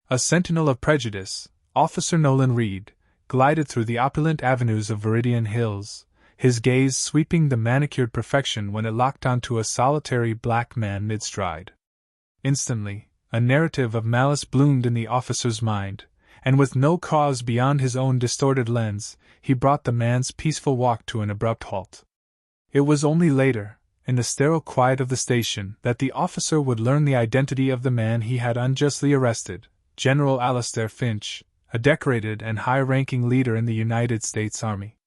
A sentinel of prejudice, Officer Nolan Reed, glided through the opulent avenues of Veridian Hills, his gaze sweeping the manicured perfection when it locked onto a solitary black man mid-stride. Instantly, a narrative of malice bloomed in the officer's mind, and with no cause beyond his own distorted lens, he brought the man's peaceful walk to an abrupt halt. It was only later, in the sterile quiet of the station, that the officer would learn the identity of the man he had unjustly arrested, General Alistair Finch, a decorated and high-ranking leader in the United States Army.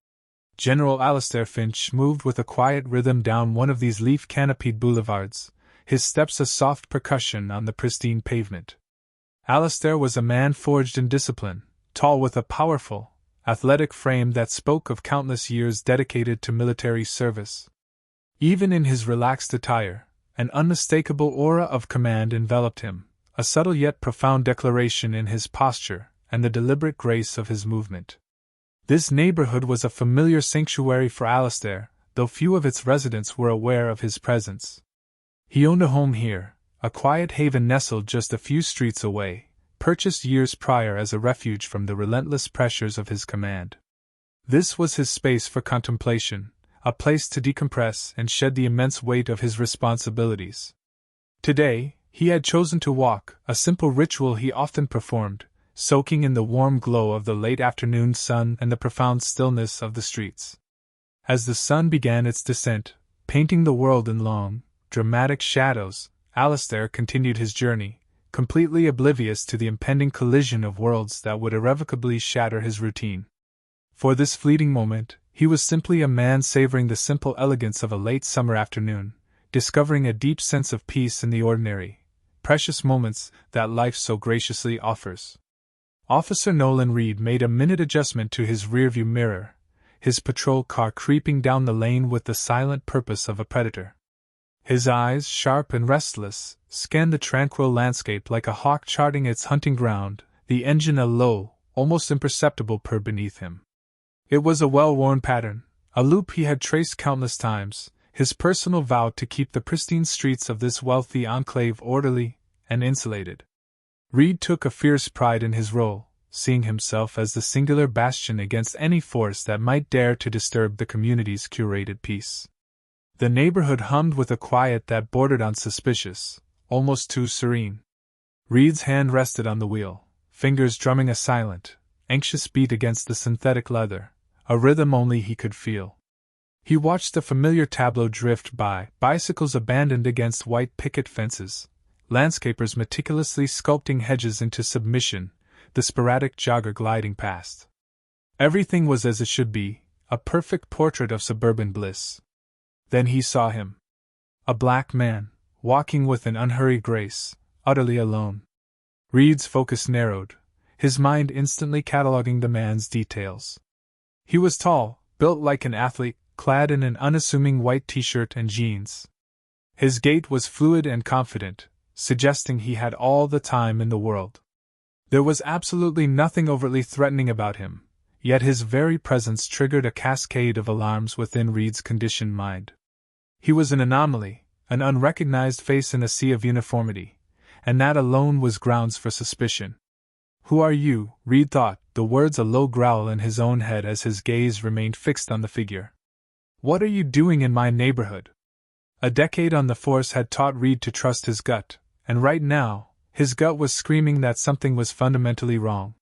General Alistair Finch moved with a quiet rhythm down one of these leaf-canopied boulevards, his steps a soft percussion on the pristine pavement. Alistair was a man forged in discipline, tall with a powerful, athletic frame that spoke of countless years dedicated to military service. Even in his relaxed attire, an unmistakable aura of command enveloped him, a subtle yet profound declaration in his posture and the deliberate grace of his movement. This neighborhood was a familiar sanctuary for Alistair, though few of its residents were aware of his presence. He owned a home here, a quiet haven nestled just a few streets away, purchased years prior as a refuge from the relentless pressures of his command. This was his space for contemplation, a place to decompress and shed the immense weight of his responsibilities. Today, he had chosen to walk, a simple ritual he often performed, soaking in the warm glow of the late afternoon sun and the profound stillness of the streets. As the sun began its descent, painting the world in long, dramatic shadows, Alistair continued his journey, completely oblivious to the impending collision of worlds that would irrevocably shatter his routine. For this fleeting moment, he was simply a man savoring the simple elegance of a late summer afternoon, discovering a deep sense of peace in the ordinary, precious moments that life so graciously offers. Officer Nolan Reed made a minute adjustment to his rearview mirror, his patrol car creeping down the lane with the silent purpose of a predator. His eyes, sharp and restless, scanned the tranquil landscape like a hawk charting its hunting ground, the engine a low, almost imperceptible purr beneath him. It was a well-worn pattern, a loop he had traced countless times, his personal vow to keep the pristine streets of this wealthy enclave orderly and insulated. Reed took a fierce pride in his role, seeing himself as the singular bastion against any force that might dare to disturb the community's curated peace. The neighborhood hummed with a quiet that bordered on suspicious, almost too serene. Reed's hand rested on the wheel, fingers drumming a silent, anxious beat against the synthetic leather, a rhythm only he could feel. He watched the familiar tableau drift by, bicycles abandoned against white picket fences, landscapers meticulously sculpting hedges into submission, the sporadic jogger gliding past. Everything was as it should be, a perfect portrait of suburban bliss. Then he saw him. A black man, walking with an unhurried grace, utterly alone. Reed's focus narrowed, his mind instantly cataloging the man's details. He was tall, built like an athlete, clad in an unassuming white t-shirt and jeans. His gait was fluid and confident, suggesting he had all the time in the world. There was absolutely nothing overtly threatening about him, yet his very presence triggered a cascade of alarms within Reed's conditioned mind. He was an anomaly, an unrecognized face in a sea of uniformity, and that alone was grounds for suspicion. "Who are you?" Reed thought, the words a low growl in his own head as his gaze remained fixed on the figure. "What are you doing in my neighborhood?" A decade on the force had taught Reed to trust his gut, and right now, his gut was screaming that something was fundamentally wrong.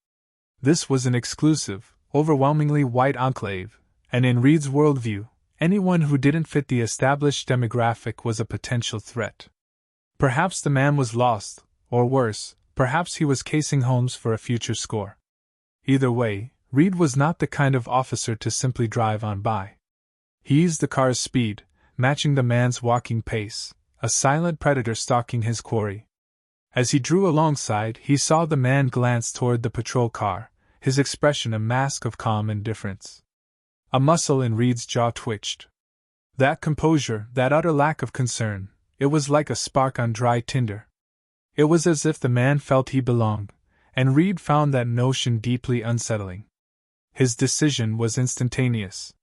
This was an exclusive, overwhelmingly white enclave, and in Reed's worldview, anyone who didn't fit the established demographic was a potential threat. Perhaps the man was lost, or worse, perhaps he was casing homes for a future score. Either way, Reed was not the kind of officer to simply drive on by. He eased the car's speed, matching the man's walking pace, a silent predator stalking his quarry. As he drew alongside, he saw the man glance toward the patrol car, his expression a mask of calm indifference. A muscle in Reed's jaw twitched. That composure, that utter lack of concern, it was like a spark on dry tinder. It was as if the man felt he belonged, and Reed found that notion deeply unsettling. His decision was instantaneous.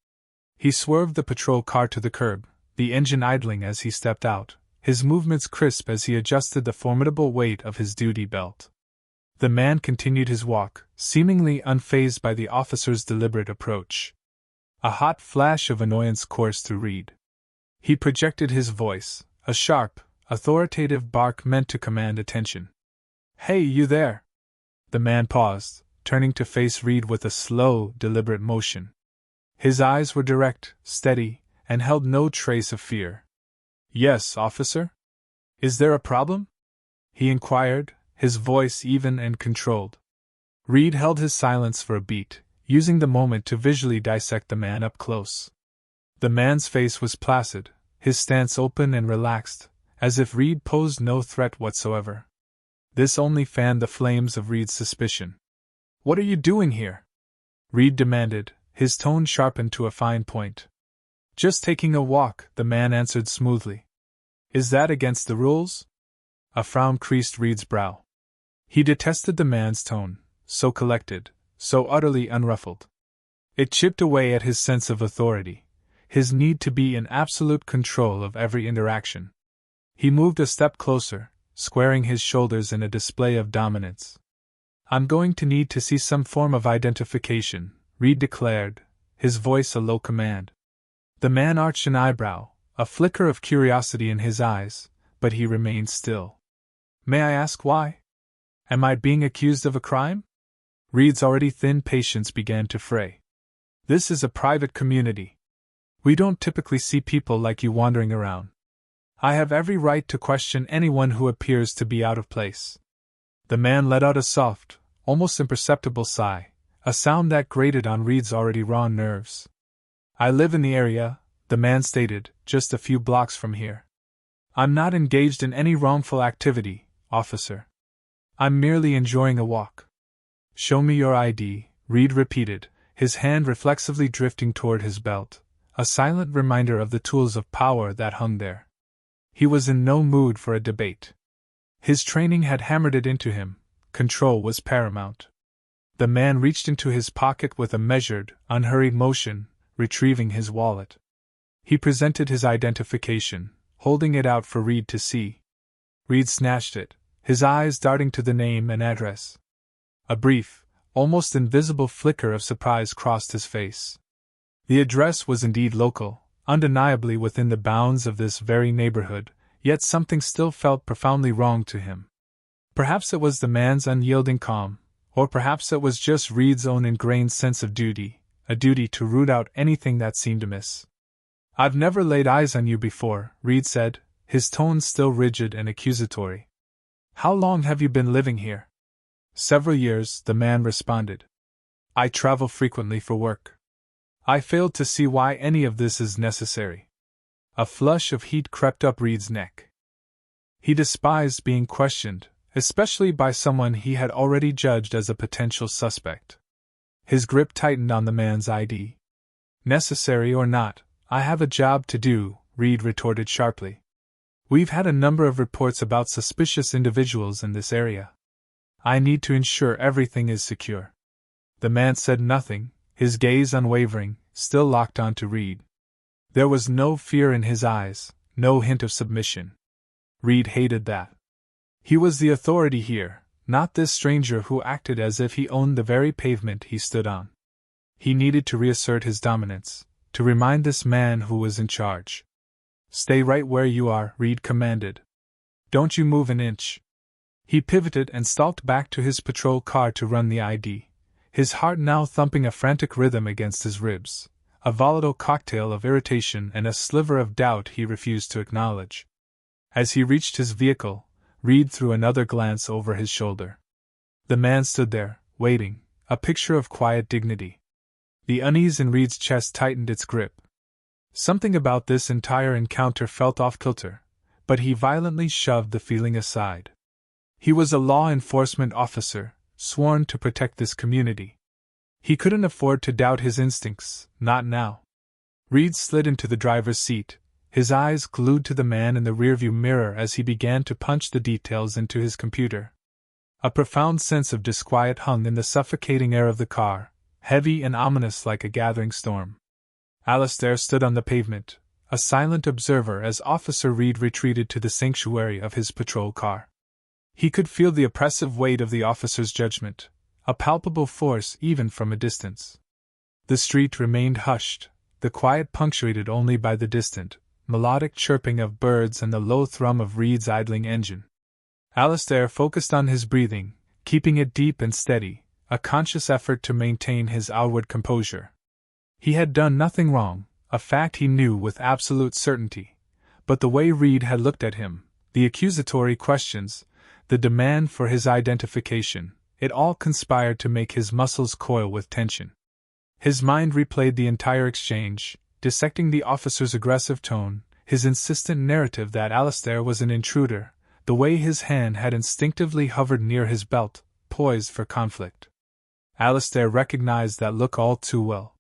He swerved the patrol car to the curb, the engine idling as he stepped out, his movements crisp as he adjusted the formidable weight of his duty belt. The man continued his walk, seemingly unfazed by the officer's deliberate approach. A hot flash of annoyance coursed through Reed. He projected his voice, a sharp, authoritative bark meant to command attention. "Hey, you there!" The man paused, turning to face Reed with a slow, deliberate motion. His eyes were direct, steady, and held no trace of fear. "Yes, officer? Is there a problem?" he inquired, his voice even and controlled. Reed held his silence for a beat, using the moment to visually dissect the man up close. The man's face was placid, his stance open and relaxed, as if Reed posed no threat whatsoever. This only fanned the flames of Reed's suspicion. "What are you doing here?" Reed demanded, his tone sharpened to a fine point. "Just taking a walk," the man answered smoothly. "Is that against the rules?" A frown creased Reed's brow. He detested the man's tone, so collected, so utterly unruffled. It chipped away at his sense of authority, his need to be in absolute control of every interaction. He moved a step closer, squaring his shoulders in a display of dominance. "I'm going to need to see some form of identification," Reed declared, his voice a low command. The man arched an eyebrow, a flicker of curiosity in his eyes, but he remained still. "May I ask why? Am I being accused of a crime?" Reed's already thin patience began to fray. "This is a private community. We don't typically see people like you wandering around. I have every right to question anyone who appears to be out of place." The man let out a soft, almost imperceptible sigh, a sound that grated on Reed's already raw nerves. "I live in the area," the man stated, "just a few blocks from here. I'm not engaged in any wrongful activity, officer. I'm merely enjoying a walk." "Show me your ID," Reed repeated, his hand reflexively drifting toward his belt, a silent reminder of the tools of power that hung there. He was in no mood for a debate. His training had hammered it into him, control was paramount. The man reached into his pocket with a measured, unhurried motion, retrieving his wallet. He presented his identification, holding it out for Reed to see. Reed snatched it, his eyes darting to the name and address. A brief, almost invisible flicker of surprise crossed his face. The address was indeed local, undeniably within the bounds of this very neighborhood, yet something still felt profoundly wrong to him. Perhaps it was the man's unyielding calm, or perhaps it was just Reed's own ingrained sense of duty, a duty to root out anything that seemed amiss. "I've never laid eyes on you before," Reed said, his tone still rigid and accusatory. "How long have you been living here?" "Several years," the man responded. "I travel frequently for work." "I failed to see why any of this is necessary." A flush of heat crept up Reed's neck. He despised being questioned, especially by someone he had already judged as a potential suspect. His grip tightened on the man's ID. "Necessary or not, I have a job to do," Reed retorted sharply. "We've had a number of reports about suspicious individuals in this area. I need to ensure everything is secure." The man said nothing, his gaze unwavering, still locked onto Reed. There was no fear in his eyes, no hint of submission. Reed hated that. He was the authority here, not this stranger who acted as if he owned the very pavement he stood on. He needed to reassert his dominance, to remind this man who was in charge. "Stay right where you are," Reed commanded. "Don't you move an inch." He pivoted and stalked back to his patrol car to run the ID, his heart now thumping a frantic rhythm against his ribs, a volatile cocktail of irritation and a sliver of doubt he refused to acknowledge. As he reached his vehicle, Reed threw another glance over his shoulder. The man stood there, waiting, a picture of quiet dignity. The unease in Reed's chest tightened its grip. Something about this entire encounter felt off-kilter, but he violently shoved the feeling aside. He was a law enforcement officer, sworn to protect this community. He couldn't afford to doubt his instincts, not now. Reed slid into the driver's seat, his eyes glued to the man in the rearview mirror as he began to punch the details into his computer. A profound sense of disquiet hung in the suffocating air of the car, heavy and ominous like a gathering storm. Alistair stood on the pavement, a silent observer as Officer Reed retreated to the sanctuary of his patrol car. He could feel the oppressive weight of the officer's judgment, a palpable force even from a distance. The street remained hushed, the quiet punctuated only by the distant, melodic chirping of birds and the low thrum of Reed's idling engine. Alistair focused on his breathing, keeping it deep and steady, a conscious effort to maintain his outward composure. He had done nothing wrong, a fact he knew with absolute certainty, but the way Reed had looked at him, the accusatory questions, the demand for his identification, it all conspired to make his muscles coil with tension. His mind replayed the entire exchange, dissecting the officer's aggressive tone, his insistent narrative that Alistair was an intruder, the way his hand had instinctively hovered near his belt, poised for conflict. Alistair recognized that look all too well.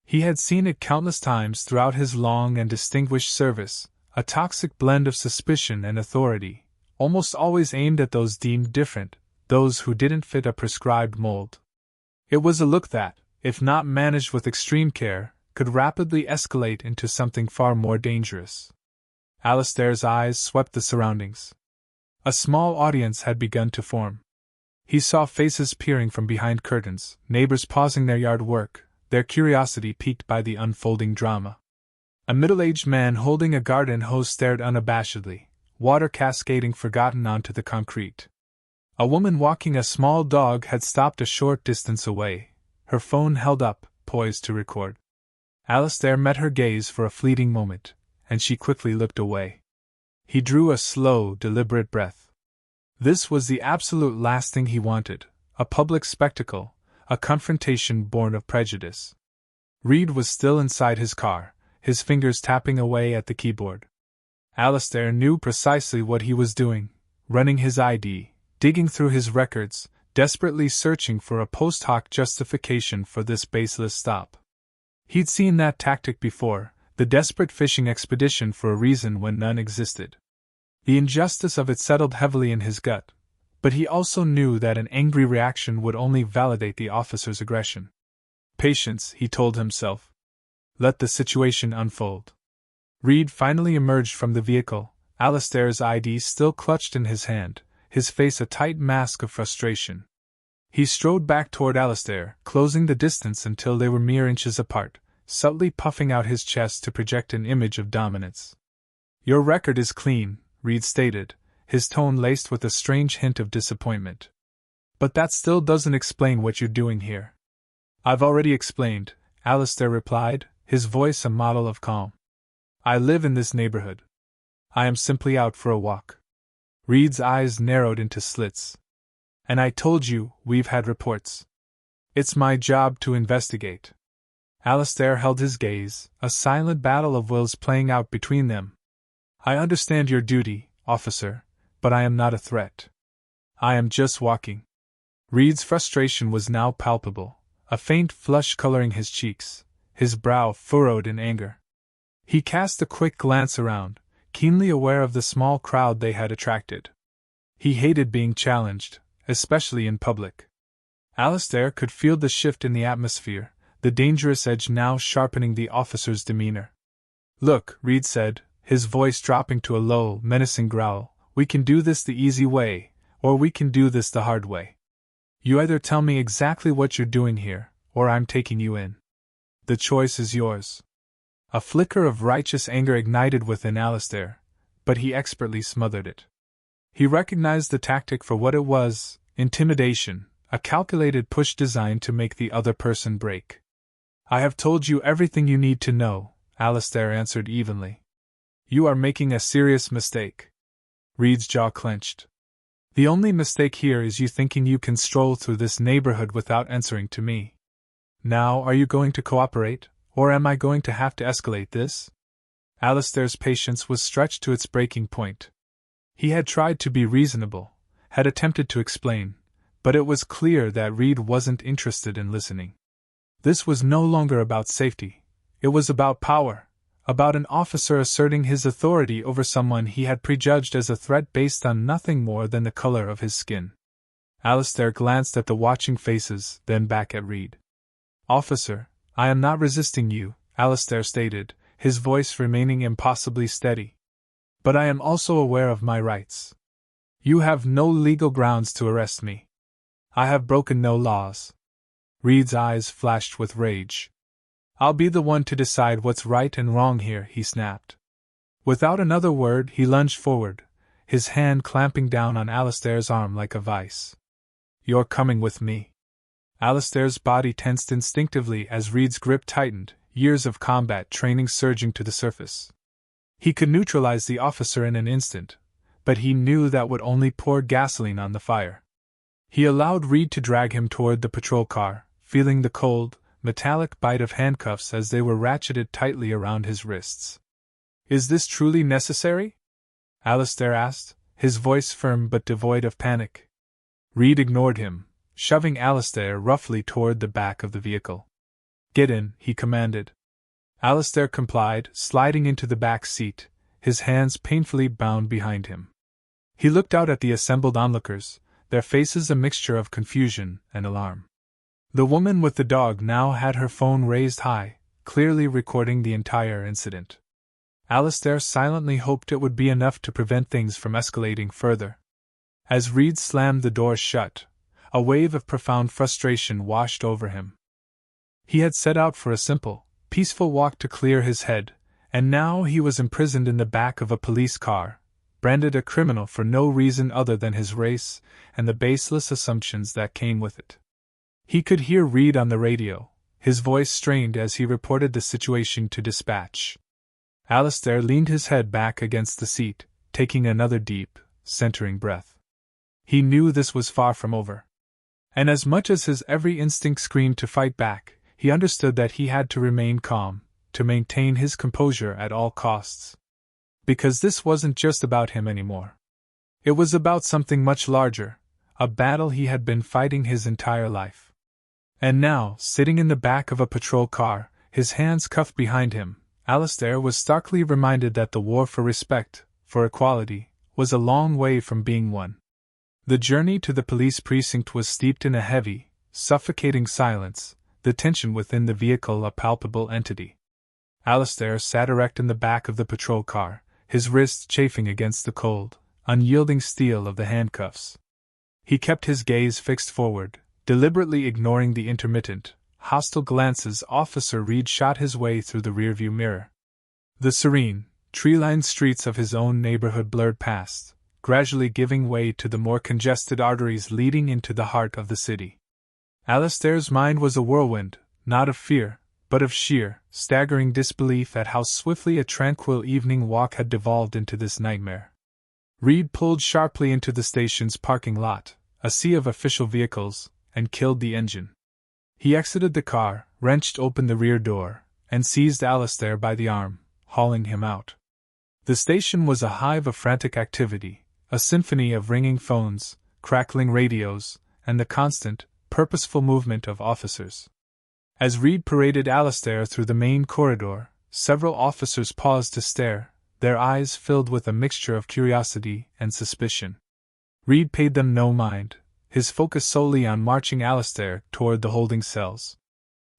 He had seen it countless times throughout his long and distinguished service, a toxic blend of suspicion and authority, almost always aimed at those deemed different, those who didn't fit a prescribed mold. It was a look that, if not managed with extreme care, could rapidly escalate into something far more dangerous. Alistair's eyes swept the surroundings. A small audience had begun to form. He saw faces peering from behind curtains, neighbors pausing their yard work, their curiosity piqued by the unfolding drama. A middle-aged man holding a garden hose stared unabashedly, water cascading forgotten onto the concrete. A woman walking a small dog had stopped a short distance away, her phone held up, poised to record. Alistair met her gaze for a fleeting moment, and she quickly looked away. He drew a slow, deliberate breath. This was the absolute last thing he wanted, a public spectacle, a confrontation born of prejudice. Reed was still inside his car, his fingers tapping away at the keyboard. Alistair knew precisely what he was doing, running his ID, digging through his records, desperately searching for a post hoc justification for this baseless stop. He'd seen that tactic before, the desperate fishing expedition for a reason when none existed. The injustice of it settled heavily in his gut, but he also knew that an angry reaction would only validate the officer's aggression. Patience, he told himself. Let the situation unfold. Reed finally emerged from the vehicle, Alistair's ID still clutched in his hand, his face a tight mask of frustration. He strode back toward Alistair, closing the distance until they were mere inches apart, subtly puffing out his chest to project an image of dominance. Your record is clean, Reed stated, his tone laced with a strange hint of disappointment. But that still doesn't explain what you're doing here. I've already explained, Alistair replied, his voice a model of calm. I live in this neighborhood. I am simply out for a walk. Reed's eyes narrowed into slits. And I told you, we've had reports. It's my job to investigate. Alistair held his gaze, a silent battle of wills playing out between them. I understand your duty, officer, but I am not a threat. I am just walking. Reed's frustration was now palpable, a faint flush coloring his cheeks, his brow furrowed in anger. He cast a quick glance around, keenly aware of the small crowd they had attracted. He hated being challenged, especially in public. Alistair could feel the shift in the atmosphere, the dangerous edge now sharpening the officer's demeanor. Look, Reed said, his voice dropping to a low, menacing growl, we can do this the easy way, or we can do this the hard way. You either tell me exactly what you're doing here, or I'm taking you in. The choice is yours. A flicker of righteous anger ignited within Alistair, but he expertly smothered it. He recognized the tactic for what it was, intimidation, a calculated push designed to make the other person break. I have told you everything you need to know, Alistair answered evenly. You are making a serious mistake. Reed's jaw clenched. The only mistake here is you thinking you can stroll through this neighborhood without answering to me. Now, are you going to cooperate, or am I going to have to escalate this? Alistair's patience was stretched to its breaking point. He had tried to be reasonable, had attempted to explain, but it was clear that Reed wasn't interested in listening. This was no longer about safety. It was about power, about an officer asserting his authority over someone he had prejudged as a threat based on nothing more than the color of his skin. Alistair glanced at the watching faces, then back at Reed. Officer, I am not resisting you, Alistair stated, his voice remaining impossibly steady. But I am also aware of my rights. You have no legal grounds to arrest me. I have broken no laws. Reed's eyes flashed with rage. I'll be the one to decide what's right and wrong here, he snapped. Without another word, he lunged forward, his hand clamping down on Alistair's arm like a vice. You're coming with me. Alistair's body tensed instinctively as Reed's grip tightened, years of combat training surging to the surface. He could neutralize the officer in an instant, but he knew that would only pour gasoline on the fire. He allowed Reed to drag him toward the patrol car, feeling the cold, metallic bite of handcuffs as they were ratcheted tightly around his wrists. Is this truly necessary? Alistair asked, his voice firm but devoid of panic. Reed ignored him, shoving Alistair roughly toward the back of the vehicle. Get in, he commanded. Alistair complied, sliding into the back seat, his hands painfully bound behind him. He looked out at the assembled onlookers, their faces a mixture of confusion and alarm. The woman with the dog now had her phone raised high, clearly recording the entire incident. Alistair silently hoped it would be enough to prevent things from escalating further. As Reed slammed the door shut, a wave of profound frustration washed over him. He had set out for a simple, peaceful walk to clear his head, and now he was imprisoned in the back of a police car, branded a criminal for no reason other than his race and the baseless assumptions that came with it. He could hear Reed on the radio, his voice strained as he reported the situation to dispatch. Alistair leaned his head back against the seat, taking another deep, centering breath. He knew this was far from over. And as much as his every instinct screamed to fight back, he understood that he had to remain calm, to maintain his composure at all costs. Because this wasn't just about him anymore. It was about something much larger, a battle he had been fighting his entire life. And now, sitting in the back of a patrol car, his hands cuffed behind him, Alistair was starkly reminded that the war for respect, for equality, was a long way from being won. The journey to the police precinct was steeped in a heavy, suffocating silence, the tension within the vehicle a palpable entity. Alistair sat erect in the back of the patrol car, his wrists chafing against the cold, unyielding steel of the handcuffs. He kept his gaze fixed forward, deliberately ignoring the intermittent, hostile glances Officer Reed shot his way through the rearview mirror. The serene, tree-lined streets of his own neighborhood blurred past, gradually giving way to the more congested arteries leading into the heart of the city. Alistair's mind was a whirlwind, not of fear, but of sheer, staggering disbelief at how swiftly a tranquil evening walk had devolved into this nightmare. Reed pulled sharply into the station's parking lot, a sea of official vehicles, and killed the engine. He exited the car, wrenched open the rear door, and seized Alistair by the arm, hauling him out. The station was a hive of frantic activity, a symphony of ringing phones, crackling radios, and the constant, purposeful movement of officers. As Reed paraded Alistair through the main corridor, several officers paused to stare, their eyes filled with a mixture of curiosity and suspicion. Reed paid them no mind, his focus solely on marching Alistair toward the holding cells.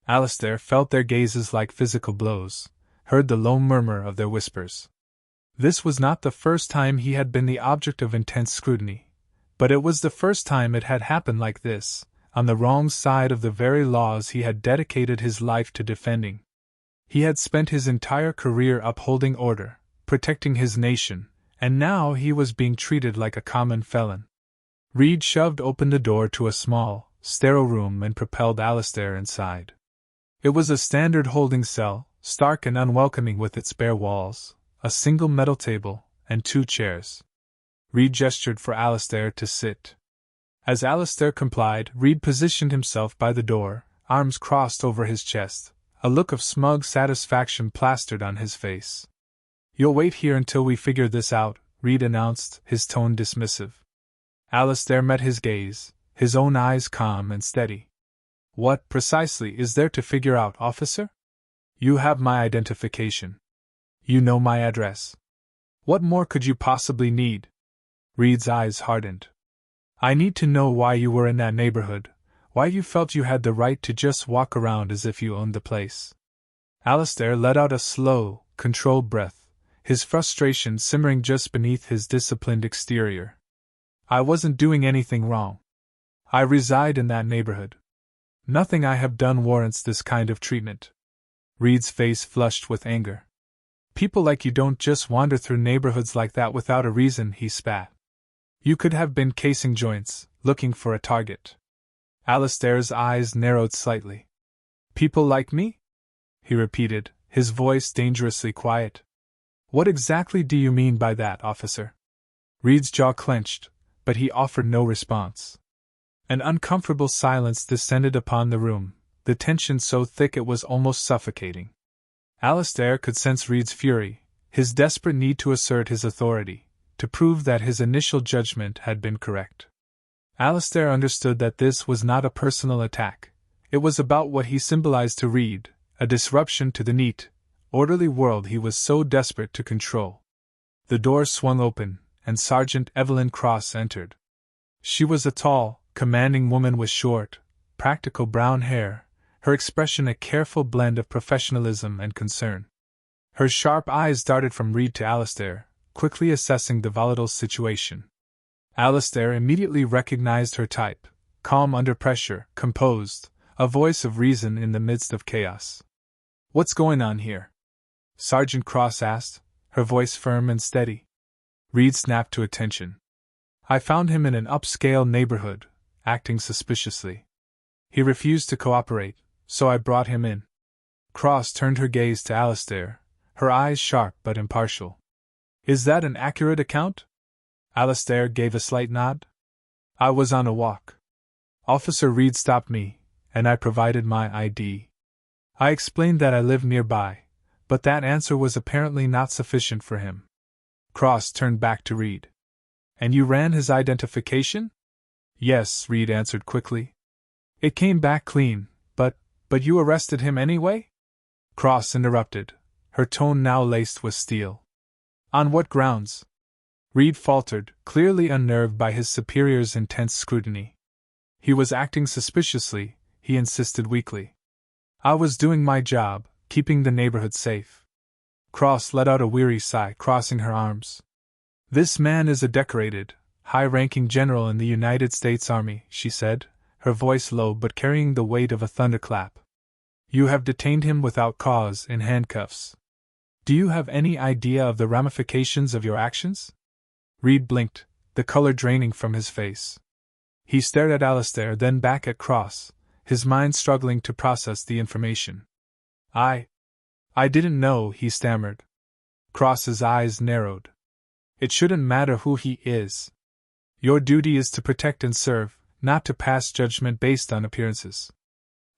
Alistair felt their gazes like physical blows, heard the low murmur of their whispers. This was not the first time he had been the object of intense scrutiny, but it was the first time it had happened like this, on the wrong side of the very laws he had dedicated his life to defending. He had spent his entire career upholding order, protecting his nation, and now he was being treated like a common felon. Reed shoved open the door to a small, sterile room and propelled Alistair inside. It was a standard holding cell, stark and unwelcoming with its bare walls, a single metal table, and 2 chairs. Reed gestured for Alistair to sit. As Alistair complied, Reed positioned himself by the door, arms crossed over his chest, a look of smug satisfaction plastered on his face. "You'll wait here until we figure this out," Reed announced, his tone dismissive. Alistair met his gaze, his own eyes calm and steady. "What, precisely, is there to figure out, officer? You have my identification. You know my address. What more could you possibly need?" Reed's eyes hardened. "I need to know why you were in that neighborhood, why you felt you had the right to just walk around as if you owned the place." Alistair let out a slow, controlled breath, his frustration simmering just beneath his disciplined exterior. I wasn't doing anything wrong. I reside in that neighborhood. Nothing I have done warrants this kind of treatment. Reed's face flushed with anger. People like you don't just wander through neighborhoods like that without a reason, he spat. You could have been casing joints, looking for a target. Alistair's eyes narrowed slightly. People like me? He repeated, his voice dangerously quiet. What exactly do you mean by that, officer? Reed's jaw clenched, but he offered no response. An uncomfortable silence descended upon the room, the tension so thick it was almost suffocating. Alistair could sense Reed's fury, his desperate need to assert his authority, to prove that his initial judgment had been correct. Alistair understood that this was not a personal attack. It was about what he symbolized to Reed, a disruption to the neat, orderly world he was so desperate to control. The door swung open, and Sergeant Evelyn Cross entered. She was a tall, commanding woman with short, practical brown hair, her expression a careful blend of professionalism and concern. Her sharp eyes darted from Reed to Alistair, quickly assessing the volatile situation. Alistair immediately recognized her type, calm under pressure, composed, a voice of reason in the midst of chaos. What's going on here? Sergeant Cross asked, her voice firm and steady. Reed snapped to attention. I found him in an upscale neighborhood, acting suspiciously. He refused to cooperate, so I brought him in. Cross turned her gaze to Alistair, her eyes sharp but impartial. Is that an accurate account? Alistair gave a slight nod. I was on a walk. Officer Reed stopped me, and I provided my ID. I explained that I lived nearby, but that answer was apparently not sufficient for him. Cross turned back to Reed. And you ran his identification? Yes, Reed answered quickly. It came back clean, but you arrested him anyway? Cross interrupted, her tone now laced with steel. On what grounds? Reed faltered, clearly unnerved by his superior's intense scrutiny. He was acting suspiciously, he insisted weakly. I was doing my job, keeping the neighborhood safe. Cross let out a weary sigh, crossing her arms. This man is a decorated, high-ranking general in the United States Army, she said, her voice low but carrying the weight of a thunderclap. You have detained him without cause in handcuffs. Do you have any idea of the ramifications of your actions? Reed blinked, the color draining from his face. He stared at Alistair, then back at Cross, his mind struggling to process the information. I didn't know, he stammered. Cross's eyes narrowed. It shouldn't matter who he is. Your duty is to protect and serve, not to pass judgment based on appearances.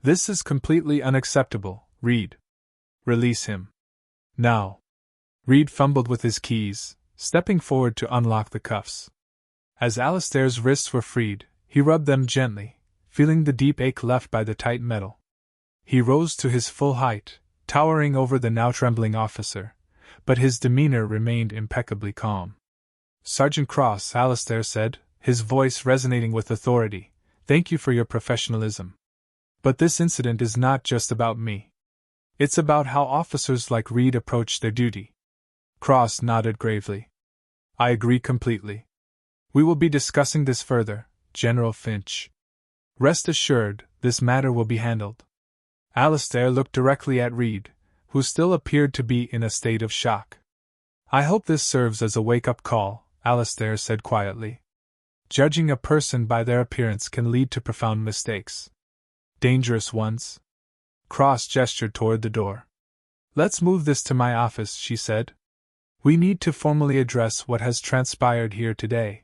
This is completely unacceptable, Reed. Release him. Now. Reed fumbled with his keys, stepping forward to unlock the cuffs. As Alistair's wrists were freed, he rubbed them gently, feeling the deep ache left by the tight metal. He rose to his full height, towering over the now trembling officer, but his demeanor remained impeccably calm. Sergeant Cross, Alistair said, his voice resonating with authority, thank you for your professionalism. But this incident is not just about me. It's about how officers like Reed approach their duty. Cross nodded gravely. I agree completely. We will be discussing this further, General Finch. Rest assured, this matter will be handled. Alistair looked directly at Reed, who still appeared to be in a state of shock. I hope this serves as a wake-up call, Alistair said quietly. Judging a person by their appearance can lead to profound mistakes. Dangerous ones. Cross gestured toward the door. Let's move this to my office, she said. We need to formally address what has transpired here today.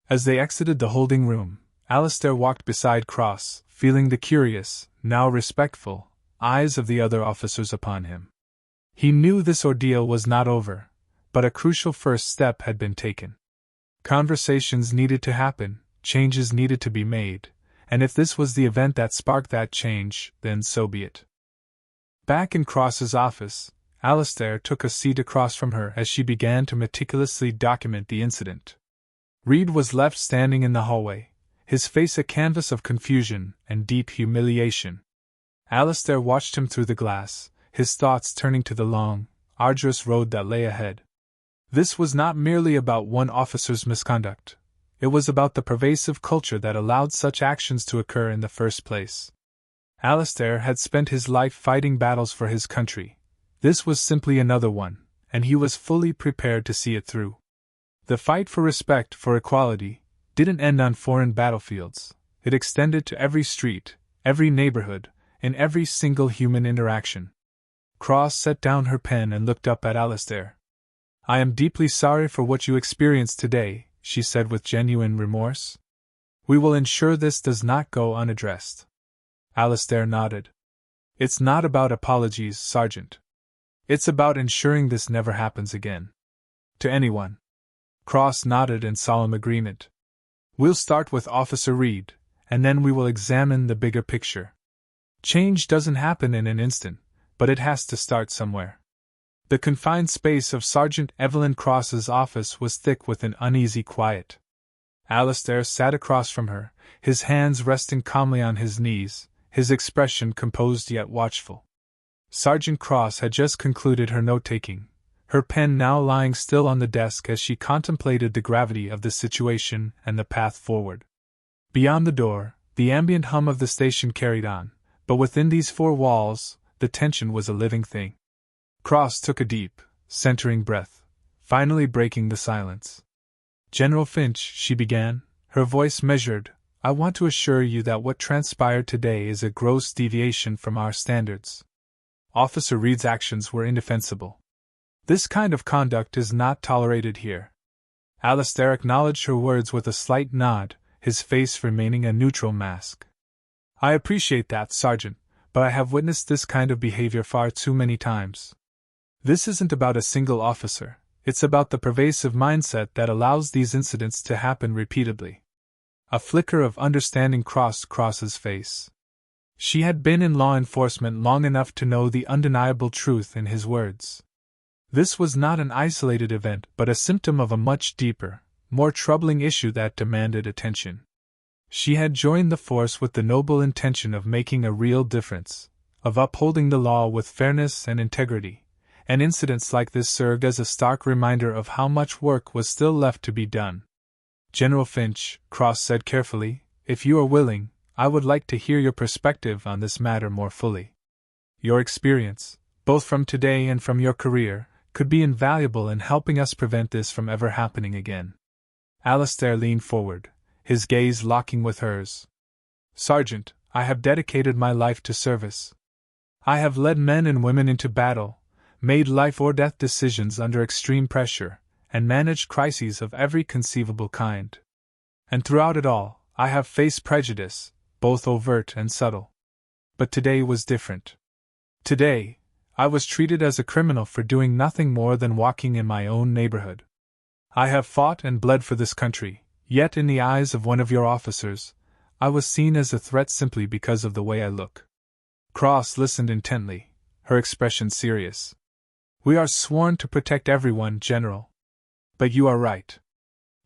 As they exited the holding room, Alistair walked beside Cross, feeling the curious, now respectful, eyes of the other officers upon him. He knew this ordeal was not over, but a crucial first step had been taken. Conversations needed to happen, changes needed to be made, and if this was the event that sparked that change, then so be it. Back in Cross's office, Alistair took a seat across from her as she began to meticulously document the incident. Reed was left standing in the hallway, his face a canvas of confusion and deep humiliation. Alistair watched him through the glass, his thoughts turning to the long, arduous road that lay ahead. This was not merely about one officer's misconduct. It was about the pervasive culture that allowed such actions to occur in the first place. Alistair had spent his life fighting battles for his country. This was simply another one, and he was fully prepared to see it through. The fight for respect, for equality, didn't end on foreign battlefields. It extended to every street, every neighborhood, in every single human interaction. Cross set down her pen and looked up at Alistair. "I am deeply sorry for what you experienced today," she said with genuine remorse. "We will ensure this does not go unaddressed." Alistair nodded. "It's not about apologies, Sergeant. It's about ensuring this never happens again. To anyone." Cross nodded in solemn agreement. "We'll start with Officer Reed, and then we will examine the bigger picture. Change doesn't happen in an instant, but it has to start somewhere." The confined space of Sergeant Evelyn Cross's office was thick with an uneasy quiet. Alistair sat across from her, his hands resting calmly on his knees, his expression composed yet watchful. Sergeant Cross had just concluded her note-taking, her pen now lying still on the desk as she contemplated the gravity of the situation and the path forward. Beyond the door, the ambient hum of the station carried on, but within these four walls, the tension was a living thing. Cross took a deep, centering breath, finally breaking the silence. "General Finch," she began, her voice measured, "I want to assure you that what transpired today is a gross deviation from our standards. Officer Reed's actions were indefensible. This kind of conduct is not tolerated here." Alistair acknowledged her words with a slight nod, his face remaining a neutral mask. "I appreciate that, Sergeant, but I have witnessed this kind of behavior far too many times. This isn't about a single officer, it's about the pervasive mindset that allows these incidents to happen repeatedly." A flicker of understanding crossed Cross's face. She had been in law enforcement long enough to know the undeniable truth in his words. This was not an isolated event but a symptom of a much deeper, more troubling issue that demanded attention. She had joined the force with the noble intention of making a real difference, of upholding the law with fairness and integrity, and incidents like this served as a stark reminder of how much work was still left to be done. "General Finch," Cross said carefully, "if you are willing, I would like to hear your perspective on this matter more fully. Your experience, both from today and from your career, could be invaluable in helping us prevent this from ever happening again." Alistair leaned forward, his gaze locking with hers. "Sergeant, I have dedicated my life to service. I have led men and women into battle, made life-or-death decisions under extreme pressure, and managed crises of every conceivable kind. And throughout it all, I have faced prejudice, both overt and subtle. But today was different. Today, I was treated as a criminal for doing nothing more than walking in my own neighborhood. I have fought and bled for this country, yet in the eyes of one of your officers, I was seen as a threat simply because of the way I look." Cross listened intently, her expression serious. "We are sworn to protect everyone, General. But you are right.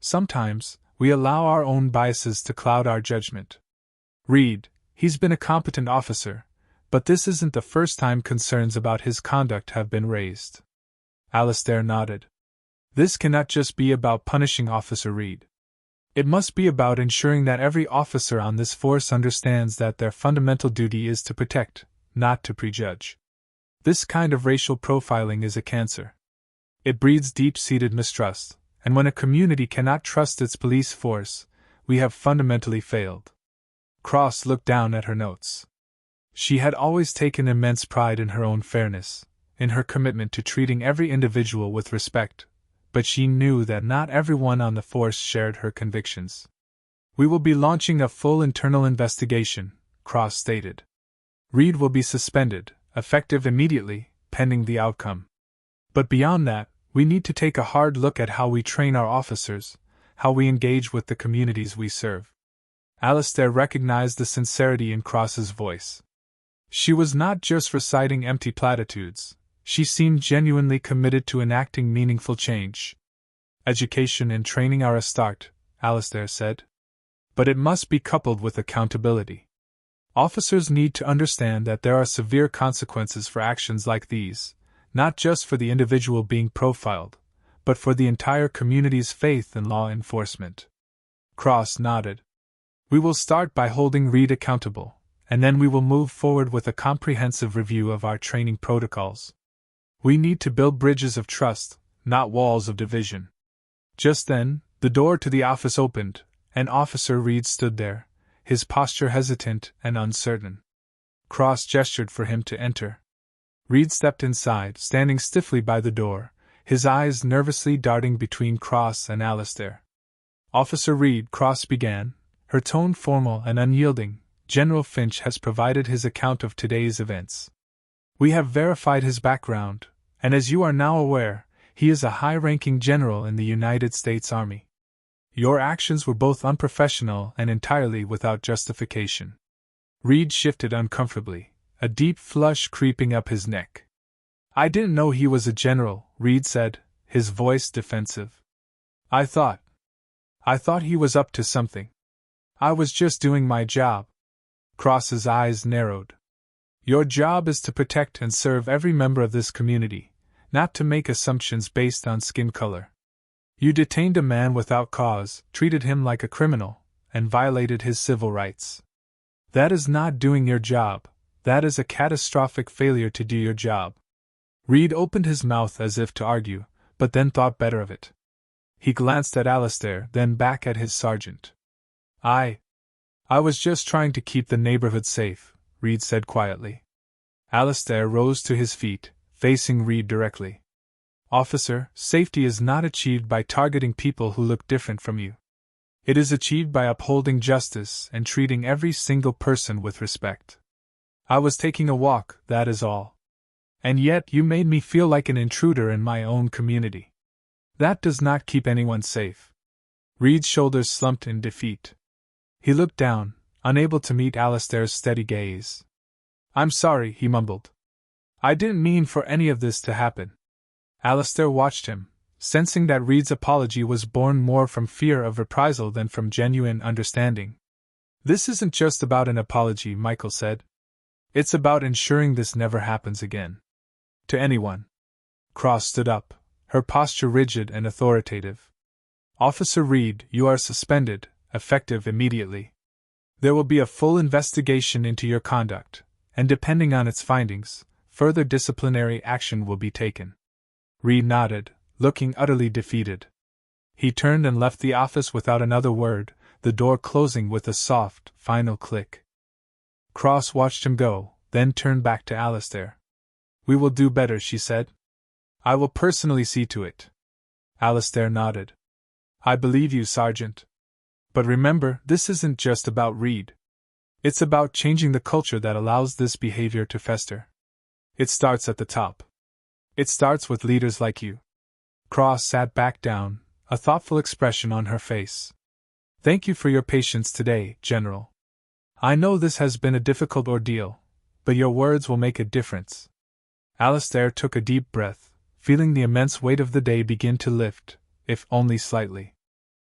Sometimes, we allow our own biases to cloud our judgment. Reed, he's been a competent officer, but this isn't the first time concerns about his conduct have been raised." Alistair nodded. "This cannot just be about punishing Officer Reed. It must be about ensuring that every officer on this force understands that their fundamental duty is to protect, not to prejudge. This kind of racial profiling is a cancer. It breeds deep-seated mistrust, and when a community cannot trust its police force, we have fundamentally failed." Cross looked down at her notes. She had always taken immense pride in her own fairness, in her commitment to treating every individual with respect, but she knew that not everyone on the force shared her convictions. "We will be launching a full internal investigation," Cross stated. "Reed will be suspended, effective immediately, pending the outcome. But beyond that, we need to take a hard look at how we train our officers, how we engage with the communities we serve." Alistair recognized the sincerity in Cross's voice. She was not just reciting empty platitudes, she seemed genuinely committed to enacting meaningful change. "Education and training are a start," Alistair said. "But it must be coupled with accountability. Officers need to understand that there are severe consequences for actions like these, not just for the individual being profiled, but for the entire community's faith in law enforcement. Cross nodded. We will start by holding Reed accountable, and then we will move forward with a comprehensive review of our training protocols. We need to build bridges of trust, not walls of division. Just then, the door to the office opened, and Officer Reed stood there, his posture hesitant and uncertain. Cross gestured for him to enter. Reed stepped inside, standing stiffly by the door, his eyes nervously darting between Cross and Alistair. Officer Reed, Cross began, her tone formal and unyielding. General Finch has provided his account of today's events. We have verified his background, and as you are now aware, he is a high-ranking general in the United States Army. Your actions were both unprofessional and entirely without justification. Reed shifted uncomfortably, a deep flush creeping up his neck. I didn't know he was a general, Reed said, his voice defensive. I thought he was up to something. I was just doing my job. Cross's eyes narrowed. Your job is to protect and serve every member of this community, not to make assumptions based on skin color. You detained a man without cause, treated him like a criminal, and violated his civil rights. That is not doing your job, that is a catastrophic failure to do your job. Reed opened his mouth as if to argue, but then thought better of it. He glanced at Alistair, then back at his sergeant. I was just trying to keep the neighborhood safe, Reed said quietly. Alistair rose to his feet, facing Reed directly. Officer, safety is not achieved by targeting people who look different from you. It is achieved by upholding justice and treating every single person with respect. I was taking a walk, that is all. And yet you made me feel like an intruder in my own community. That does not keep anyone safe. Reed's shoulders slumped in defeat. He looked down, unable to meet Alistair's steady gaze. I'm sorry, he mumbled. I didn't mean for any of this to happen. Alistair watched him, sensing that Reed's apology was born more from fear of reprisal than from genuine understanding. This isn't just about an apology, Michael said. It's about ensuring this never happens again. To anyone. Cross stood up, her posture rigid and authoritative. Officer Reed, you are suspended, effective immediately. There will be a full investigation into your conduct, and depending on its findings, further disciplinary action will be taken. Reed nodded, looking utterly defeated. He turned and left the office without another word, the door closing with a soft, final click. Cross watched him go, then turned back to Alistair. We will do better, she said. I will personally see to it. Alistair nodded. I believe you, Sergeant. But remember, this isn't just about Reed. It's about changing the culture that allows this behavior to fester. It starts at the top. It starts with leaders like you. Cross sat back down, a thoughtful expression on her face. Thank you for your patience today, General. I know this has been a difficult ordeal, but your words will make a difference. Alistair took a deep breath, feeling the immense weight of the day begin to lift, if only slightly.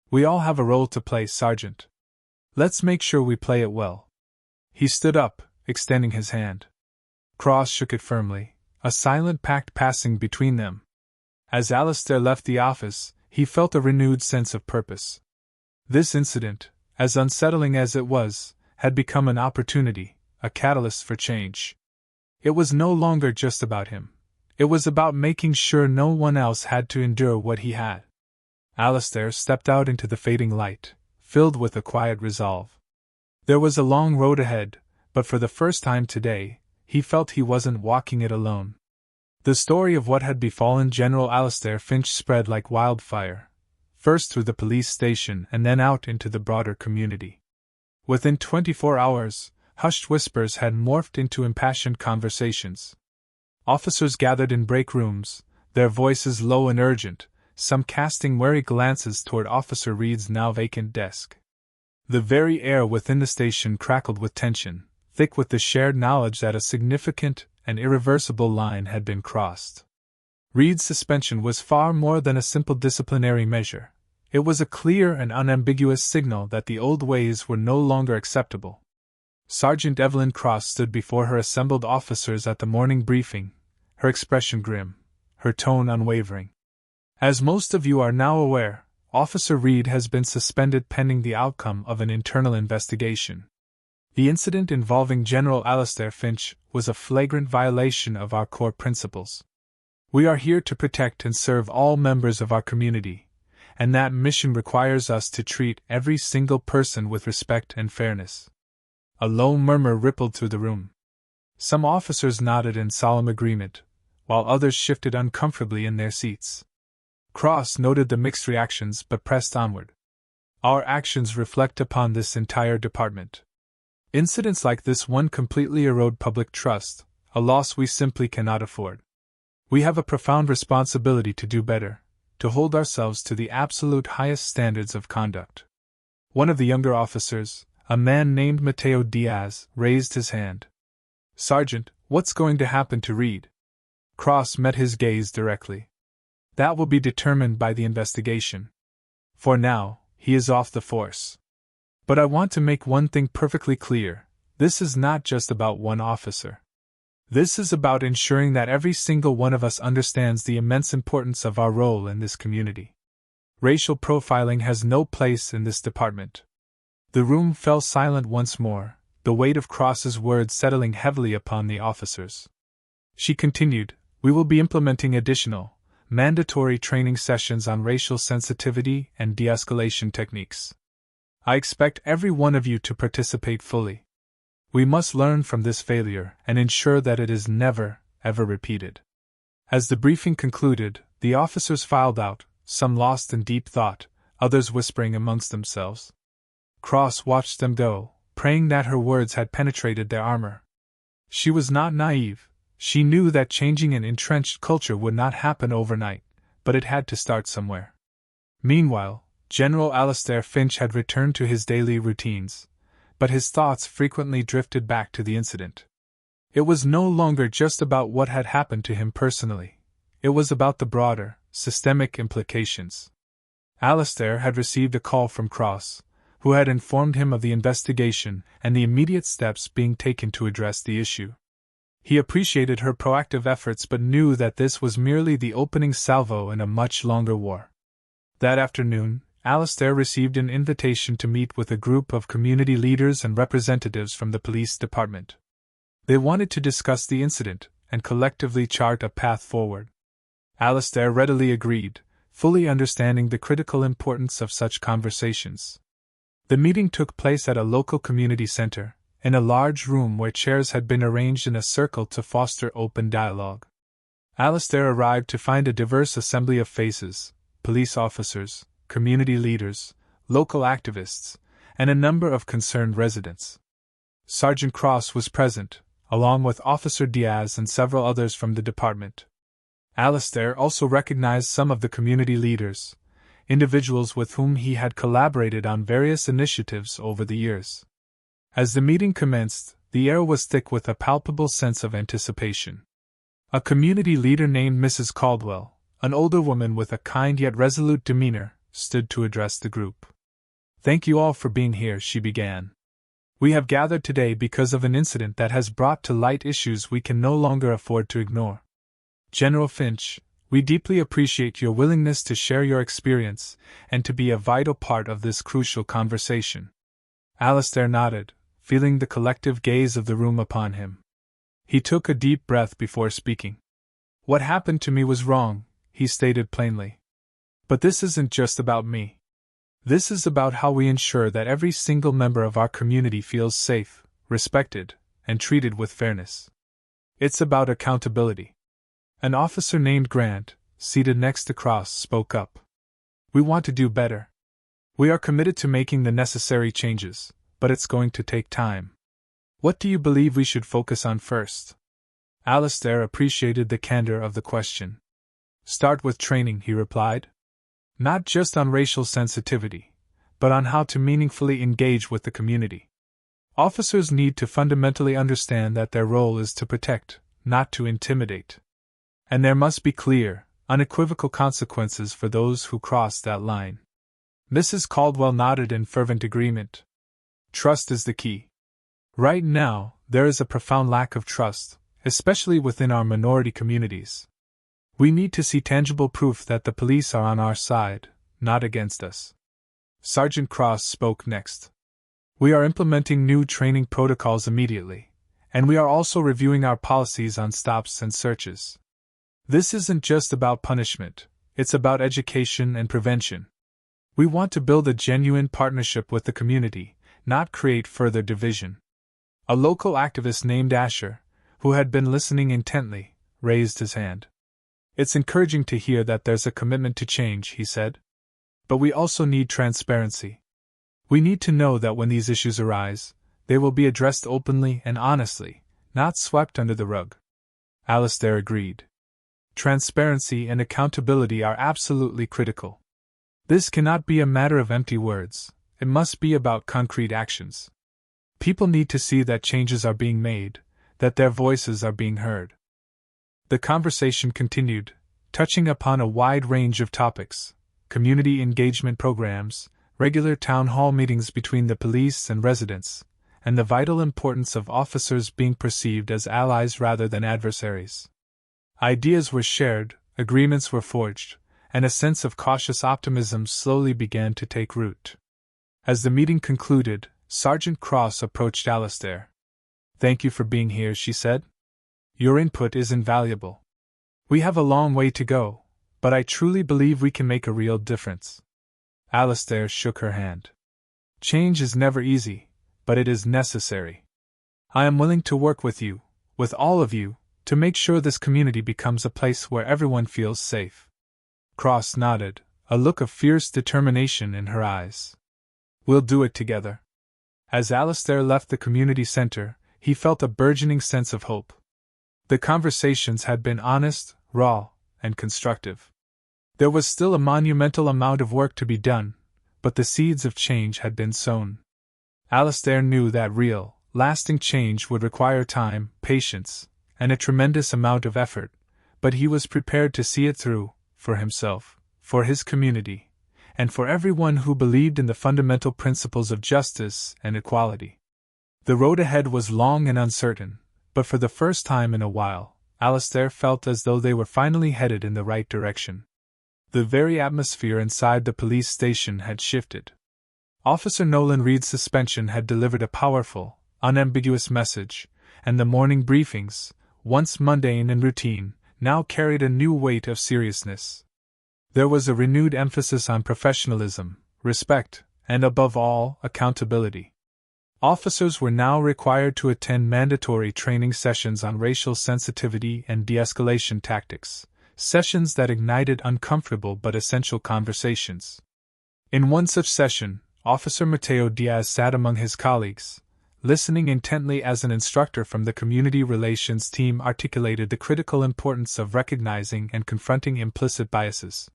We all have a role to play, Sergeant. Let's make sure we play it well. He stood up, extending his hand. Cross shook it firmly, a silent pact passing between them. As Alistair left the office, he felt a renewed sense of purpose. This incident, as unsettling as it was, had become an opportunity, a catalyst for change. It was no longer just about him. It was about making sure no one else had to endure what he had. Alistair stepped out into the fading light, filled with a quiet resolve. There was a long road ahead, but for the first time today, he felt he wasn't walking it alone. The story of what had befallen General Alistair Finch spread like wildfire, first through the police station and then out into the broader community. Within 24 hours, hushed whispers had morphed into impassioned conversations. Officers gathered in break rooms, their voices low and urgent, some casting wary glances toward Officer Reed's now vacant desk. The very air within the station crackled with tension, thick with the shared knowledge that a significant and irreversible line had been crossed. Reed's suspension was far more than a simple disciplinary measure. It was a clear and unambiguous signal that the old ways were no longer acceptable. Sergeant Evelyn Cross stood before her assembled officers at the morning briefing, her expression grim, her tone unwavering. As most of you are now aware, Officer Reed has been suspended pending the outcome of an internal investigation. The incident involving General Alistair Finch was a flagrant violation of our core principles. We are here to protect and serve all members of our community, and that mission requires us to treat every single person with respect and fairness. A low murmur rippled through the room. Some officers nodded in solemn agreement, while others shifted uncomfortably in their seats. Cross noted the mixed reactions but pressed onward. Our actions reflect upon this entire department. Incidents like this one completely erode public trust, a loss we simply cannot afford. We have a profound responsibility to do better, to hold ourselves to the absolute highest standards of conduct. One of the younger officers, a man named Mateo Diaz, raised his hand. Sergeant, what's going to happen to Reed? Cross met his gaze directly. That will be determined by the investigation. For now, he is off the force. But I want to make one thing perfectly clear. This is not just about one officer. This is about ensuring that every single one of us understands the immense importance of our role in this community. Racial profiling has no place in this department. The room fell silent once more, the weight of Cross's words settling heavily upon the officers. She continued, "We will be implementing additional, mandatory training sessions on racial sensitivity and de-escalation techniques. I expect every one of you to participate fully. We must learn from this failure and ensure that it is never, ever repeated." As the briefing concluded, the officers filed out, some lost in deep thought, others whispering amongst themselves. Cross watched them go, praying that her words had penetrated their armor. She was not naive. She knew that changing an entrenched culture would not happen overnight, but it had to start somewhere. Meanwhile, General Alistair Finch had returned to his daily routines, but his thoughts frequently drifted back to the incident. It was no longer just about what had happened to him personally. It was about the broader, systemic implications. Alistair had received a call from Cross, who had informed him of the investigation and the immediate steps being taken to address the issue. He appreciated her proactive efforts but knew that this was merely the opening salvo in a much longer war. That afternoon, Alistair received an invitation to meet with a group of community leaders and representatives from the police department. They wanted to discuss the incident and collectively chart a path forward. Alistair readily agreed, fully understanding the critical importance of such conversations. The meeting took place at a local community center, in a large room where chairs had been arranged in a circle to foster open dialogue. Alistair arrived to find a diverse assembly of faces: police officers, community leaders, local activists, and a number of concerned residents. Sergeant Cross was present, along with Officer Diaz and several others from the department. Alistair also recognized some of the community leaders, individuals with whom he had collaborated on various initiatives over the years. As the meeting commenced, the air was thick with a palpable sense of anticipation. A community leader named Mrs. Caldwell, an older woman with a kind yet resolute demeanor, stood to address the group. "Thank you all for being here," she began. "We have gathered today because of an incident that has brought to light issues we can no longer afford to ignore. General Finch, we deeply appreciate your willingness to share your experience and to be a vital part of this crucial conversation." Alistair nodded, feeling the collective gaze of the room upon him. He took a deep breath before speaking. "What happened to me was wrong," he stated plainly. "But this isn't just about me. This is about how we ensure that every single member of our community feels safe, respected, and treated with fairness. It's about accountability." An officer named Grant, seated next to Cross, spoke up. "We want to do better. We are committed to making the necessary changes, but it's going to take time. What do you believe we should focus on first?" Alistair appreciated the candor of the question. "Start with training," he replied. "Not just on racial sensitivity, but on how to meaningfully engage with the community. Officers need to fundamentally understand that their role is to protect, not to intimidate. And there must be clear, unequivocal consequences for those who cross that line." Mrs. Caldwell nodded in fervent agreement. "Trust is the key. Right now, there is a profound lack of trust, especially within our minority communities. We need to see tangible proof that the police are on our side, not against us. Sergeant Cross spoke next. We are implementing new training protocols immediately, and we are also reviewing our policies on stops and searches. This isn't just about punishment, it's about education and prevention. We want to build a genuine partnership with the community, not create further division. A local activist named Asher, who had been listening intently, raised his hand. It's encouraging to hear that there's a commitment to change, he said. But we also need transparency. We need to know that when these issues arise, they will be addressed openly and honestly, not swept under the rug. Alistair agreed. Transparency and accountability are absolutely critical. This cannot be a matter of empty words, it must be about concrete actions. People need to see that changes are being made, that their voices are being heard. The conversation continued, touching upon a wide range of topics: community engagement programs, regular town hall meetings between the police and residents, and the vital importance of officers being perceived as allies rather than adversaries. Ideas were shared, agreements were forged, and a sense of cautious optimism slowly began to take root. As the meeting concluded, Sergeant Cross approached Alistair. "Thank you for being here," she said. "Your input is invaluable. We have a long way to go, but I truly believe we can make a real difference." Alistair shook her hand. "Change is never easy, but it is necessary. I am willing to work with you, with all of you, to make sure this community becomes a place where everyone feels safe." Cross nodded, a look of fierce determination in her eyes. "We'll do it together." As Alistair left the community center, he felt a burgeoning sense of hope. The conversations had been honest, raw, and constructive. There was still a monumental amount of work to be done, but the seeds of change had been sown. Alistair knew that real, lasting change would require time, patience, and a tremendous amount of effort, but he was prepared to see it through, for himself, for his community, and for everyone who believed in the fundamental principles of justice and equality. The road ahead was long and uncertain, but for the first time in a while, Alistair felt as though they were finally headed in the right direction. The very atmosphere inside the police station had shifted. Officer Nolan Reed's suspension had delivered a powerful, unambiguous message, and the morning briefings, once mundane and routine, now carried a new weight of seriousness. There was a renewed emphasis on professionalism, respect, and above all, accountability. Officers were now required to attend mandatory training sessions on racial sensitivity and de-escalation tactics, sessions that ignited uncomfortable but essential conversations. In one such session, Officer Mateo Diaz sat among his colleagues, listening intently as an instructor from the community relations team articulated the critical importance of recognizing and confronting implicit biases.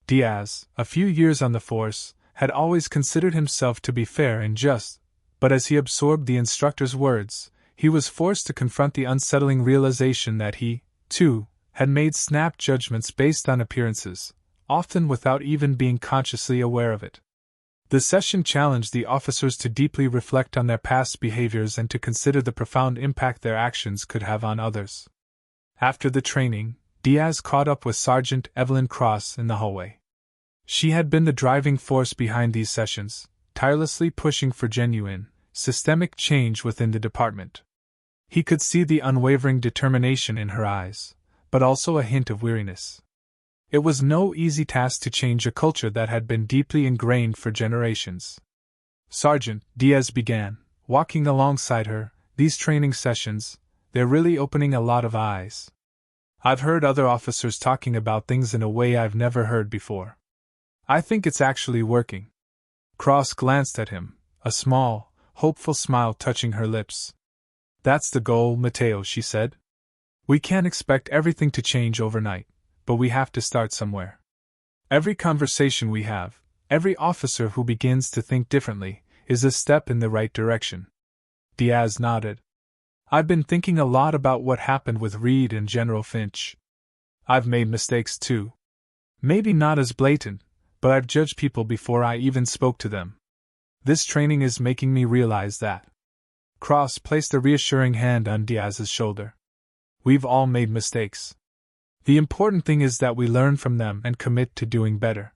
Diaz, a few years on the force, had always considered himself to be fair and just, but as he absorbed the instructor's words, he was forced to confront the unsettling realization that he, too, had made snap judgments based on appearances, often without even being consciously aware of it. The session challenged the officers to deeply reflect on their past behaviors and to consider the profound impact their actions could have on others. After the training, Diaz caught up with Sergeant Evelyn Cross in the hallway. She had been the driving force behind these sessions, tirelessly pushing for genuine, systemic change within the department. He could see the unwavering determination in her eyes, but also a hint of weariness. It was no easy task to change a culture that had been deeply ingrained for generations. "Sergeant," Diaz began, walking alongside her, "these training sessions, they're really opening a lot of eyes. I've heard other officers talking about things in a way I've never heard before. I think it's actually working." Cross glanced at him, a small, hopeful smile touching her lips. "That's the goal, Mateo," she said. "We can't expect everything to change overnight, but we have to start somewhere. Every conversation we have, every officer who begins to think differently, is a step in the right direction." Diaz nodded. "I've been thinking a lot about what happened with Reed and General Finch. I've made mistakes too. Maybe not as blatant, but I've judged people before I even spoke to them. This training is making me realize that." Cross placed a reassuring hand on Diaz's shoulder. "We've all made mistakes. The important thing is that we learn from them and commit to doing better.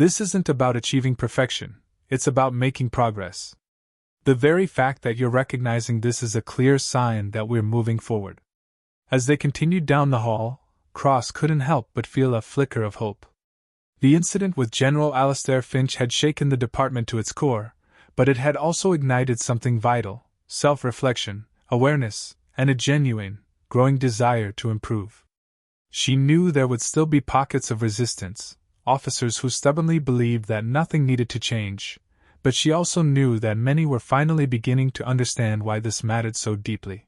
This isn't about achieving perfection, it's about making progress. The very fact that you're recognizing this is a clear sign that we're moving forward. As they continued down the hall, Cross couldn't help but feel a flicker of hope. The incident with General Alistair Finch had shaken the department to its core, but it had also ignited something vital: self-reflection, awareness, and a genuine, growing desire to improve. She knew there would still be pockets of resistance, officers who stubbornly believed that nothing needed to change, but she also knew that many were finally beginning to understand why this mattered so deeply.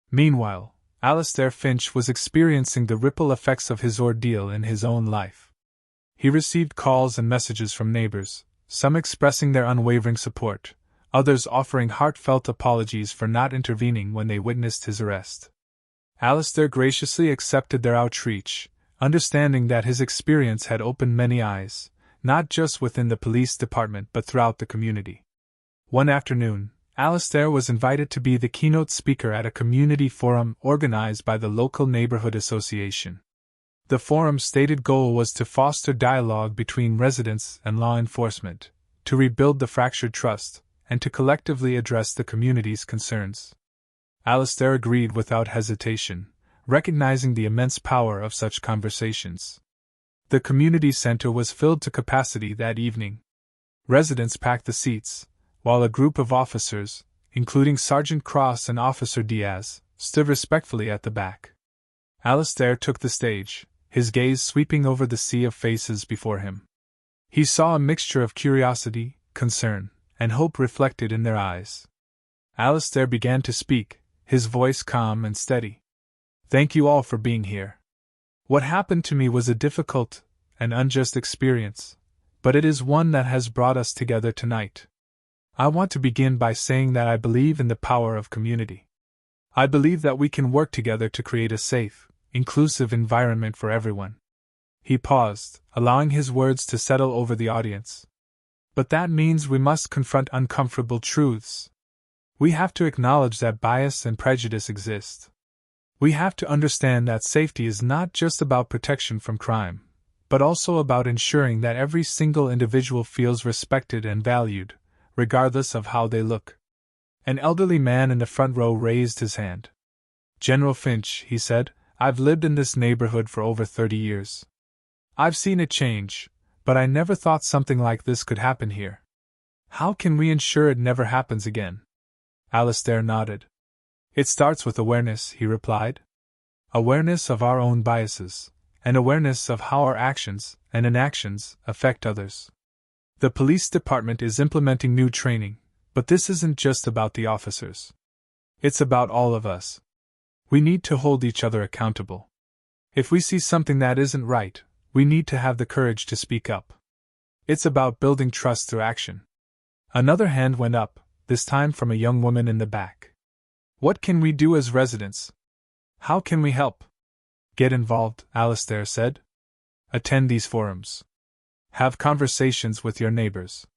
Meanwhile, Alistair Finch was experiencing the ripple effects of his ordeal in his own life. He received calls and messages from neighbors, some expressing their unwavering support, others offering heartfelt apologies for not intervening when they witnessed his arrest. Alistair graciously accepted their outreach, understanding that his experience had opened many eyes, not just within the police department but throughout the community. One afternoon, Alistair was invited to be the keynote speaker at a community forum organized by the local neighborhood association. The forum's stated goal was to foster dialogue between residents and law enforcement, to rebuild the fractured trust, and to collectively address the community's concerns. Alistair agreed without hesitation, recognizing the immense power of such conversations. The community center was filled to capacity that evening. Residents packed the seats, while a group of officers, including Sergeant Cross and Officer Diaz, stood respectfully at the back. Alistair took the stage, his gaze sweeping over the sea of faces before him. He saw a mixture of curiosity, concern, and hope reflected in their eyes. Alistair began to speak, his voice calm and steady. "Thank you all for being here. What happened to me was a difficult and unjust experience, but it is one that has brought us together tonight. I want to begin by saying that I believe in the power of community. I believe that we can work together to create a safe, inclusive environment for everyone." He paused, allowing his words to settle over the audience. "But that means we must confront uncomfortable truths. We have to acknowledge that bias and prejudice exist. We have to understand that safety is not just about protection from crime, but also about ensuring that every single individual feels respected and valued, regardless of how they look." An elderly man in the front row raised his hand. "General Finch," he said, "I've lived in this neighborhood for over 30 years. I've seen it change, but I never thought something like this could happen here. How can we ensure it never happens again?" Alistair nodded. "It starts with awareness," he replied. "Awareness of our own biases, and awareness of how our actions and inactions affect others. The police department is implementing new training, but this isn't just about the officers. It's about all of us. We need to hold each other accountable. If we see something that isn't right, we need to have the courage to speak up. It's about building trust through action." Another hand went up, this time from a young woman in the back. "What can we do as residents? How can we help?" "Get involved," Alistair said. "Attend these forums. Have conversations with your neighbors.